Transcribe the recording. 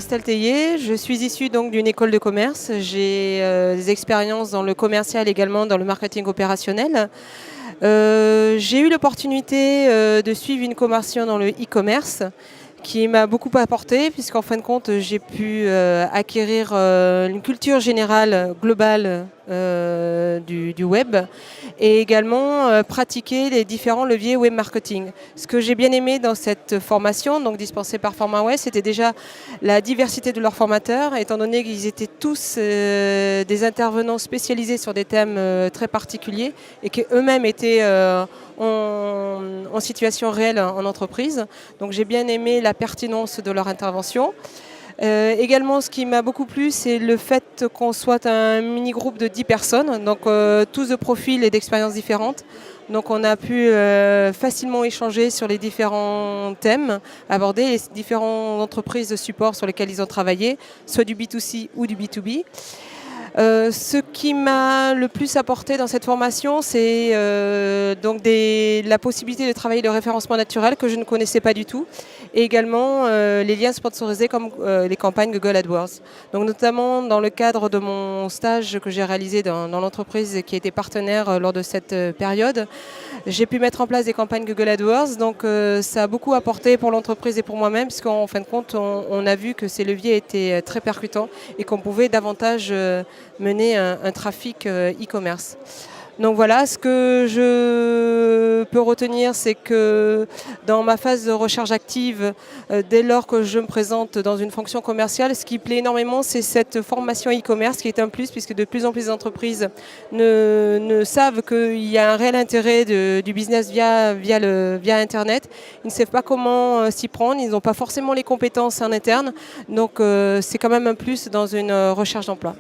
Estelle Théier, je suis issue donc d'une école de commerce. J'ai des expériences dans le commercial, également dans le marketing opérationnel. J'ai eu l'opportunité de suivre une formation dans le e-commerce qui m'a beaucoup apporté, puisqu'en fin de compte j'ai pu acquérir une culture générale globale du web, et également pratiquer les différents leviers web marketing. Ce que j'ai bien aimé dans cette formation, donc dispensée par FormaWeb, c'était déjà la diversité de leurs formateurs, étant donné qu'ils étaient tous des intervenants spécialisés sur des thèmes très particuliers et qu'eux-mêmes étaient en situation réelle en entreprise. Donc j'ai bien aimé la pertinence de leur intervention. Également, ce qui m'a beaucoup plu, c'est le fait qu'on soit un mini-groupe de 10 personnes, donc tous de profils et d'expériences différentes. Donc on a pu facilement échanger sur les différents thèmes, aborder les différentes entreprises de support sur lesquelles ils ont travaillé, soit du B2C ou du B2B. Ce qui m'a le plus apporté dans cette formation, c'est donc la possibilité de travailler le référencement naturel que je ne connaissais pas du tout, et également les liens sponsorisés comme les campagnes Google AdWords. Donc notamment dans le cadre de mon stage que j'ai réalisé dans l'entreprise qui a été partenaire lors de cette période, j'ai pu mettre en place des campagnes Google AdWords. Donc ça a beaucoup apporté pour l'entreprise et pour moi-même, puisqu'en fin de compte on a vu que ces leviers étaient très percutants et qu'on pouvait davantage mener un trafic e-commerce. Donc voilà, ce que je peux retenir, c'est que dans ma phase de recherche active, dès lors que je me présente dans une fonction commerciale, ce qui plaît énormément, c'est cette formation e-commerce qui est un plus, puisque de plus en plus d'entreprises ne savent qu'il y a un réel intérêt du business via Internet. Ils ne savent pas comment s'y prendre, ils n'ont pas forcément les compétences en interne, donc c'est quand même un plus dans une recherche d'emploi.